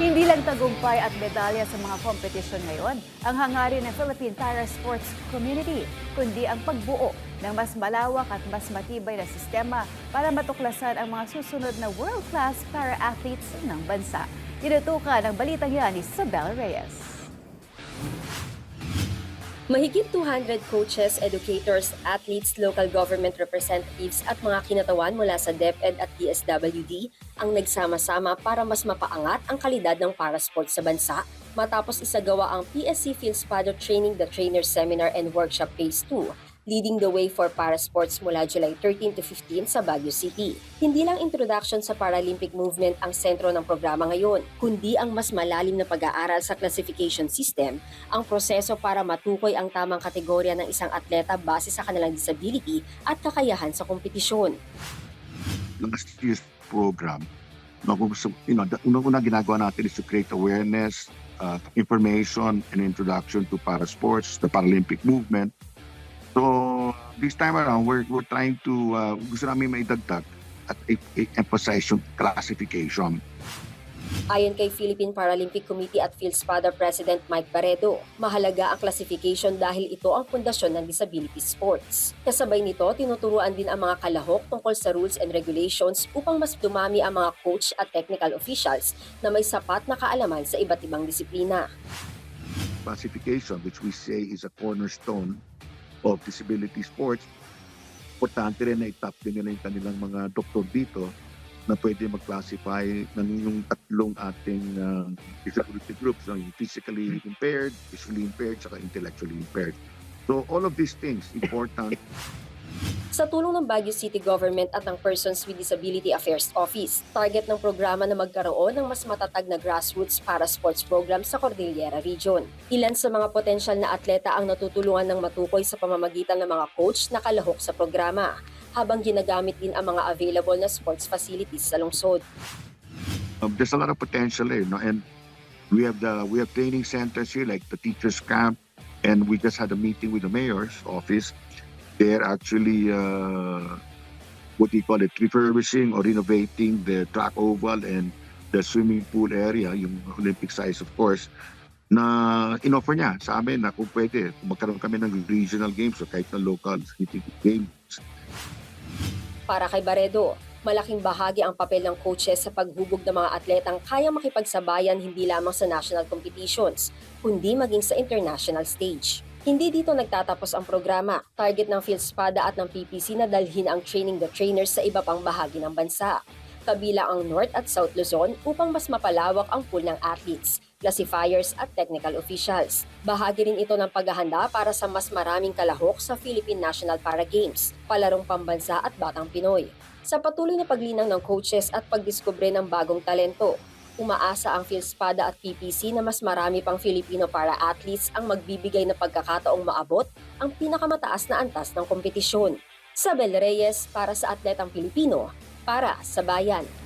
Hindi lang tagumpay at medalya sa mga kompetisyon ngayon ang hangarin ng Philippine Para Sports Community, kundi ang pagbuo ng mas malawak at mas matibay na sistema para matuklasan ang mga susunod na world-class para-athletes ng bansa. Tinutukan ang balitang yan ni Sabel Reyes. Mahigit 200 coaches, educators, athletes, local government representatives at mga kinatawan mula sa DepEd at DSWD ang nagsama-sama para mas mapaangat ang kalidad ng para-sports sa bansa matapos isagawa ang PSC PhilSPADO Training the Trainer Seminar and Workshop Phase 2, leading the way for para-sports mula July 13 to 15 sa Baguio City. Hindi lang introduction sa Paralympic movement ang sentro ng programa ngayon, kundi ang mas malalim na pag-aaral sa classification system, ang proseso para matukoy ang tamang kategorya ng isang atleta base sa kanilang disability at kakayahan sa kompetisyon. Last year's program, unang-una ginagawa natin is to create awareness, information, and introduction to para-sports, the Paralympic movement. So this time around, we're trying to, gusto namin maidagdag at emphasize yung classification. Ayon kay Philippine Paralympic Committee at PhilSPADO President Mike Barredo, mahalaga ang classification dahil ito ang pundasyon ng disability sports. Kasabay nito, tinuturuan din ang mga kalahok tungkol sa rules and regulations upang mas dumami ang mga coach at technical officials na may sapat na kaalaman sa iba't ibang disiplina. Classification, which we say is a cornerstone of disability sports, importante rin na itap din nila yung kanilang mga doktor dito na pwede mag-classify ng yung tatlong ating disability groups, yung physically impaired, visually impaired, saka intellectually impaired. So all of these things important. Sa tulong ng Baguio City Government at ng Persons with Disability Affairs Office, target ng programa na magkaroon ng mas matatag na grassroots para sports program sa Cordillera Region. Ilan sa mga potensyal na atleta ang natutulungan ng matukoy sa pamamagitan ng mga coach na kalahok sa programa, habang ginagamit din ang mga available na sports facilities sa lungsod. There's a lot of potential and we have training centers here like the teachers camp, and we just had a meeting with the mayor's office. They're actually refurbishing or renovating the track oval and the swimming pool area, yung Olympic size of course, na in-offer niya sa amin na kung pwede, magkaroon kami ng regional games o kahit na local city games. Para kay Barredo, malaking bahagi ang papel ng coaches sa paghubog ng mga atletang kayang makipagsabayan hindi lamang sa national competitions, kundi maging sa international stage. Hindi dito nagtatapos ang programa. Target ng PhilSPADA at ng PPC na dalhin ang Training the Trainers sa iba pang bahagi ng bansa. Kabilang ang North at South Luzon upang mas mapalawak ang pool ng athletes, classifiers at technical officials. Bahagi rin ito ng paghahanda para sa mas maraming kalahok sa Philippine National Para Games, palarong pambansa at batang Pinoy. Sa patuloy na paglinang ng coaches at pagdiskubre ng bagong talento, umaasa ang PhilSPADA at PPC na mas marami pang Filipino para-athletes ang magbibigay na pagkakataong maabot ang pinakamataas na antas ng kompetisyon. Sabel Reyes para sa Atletang Pilipino, para sa Bayan.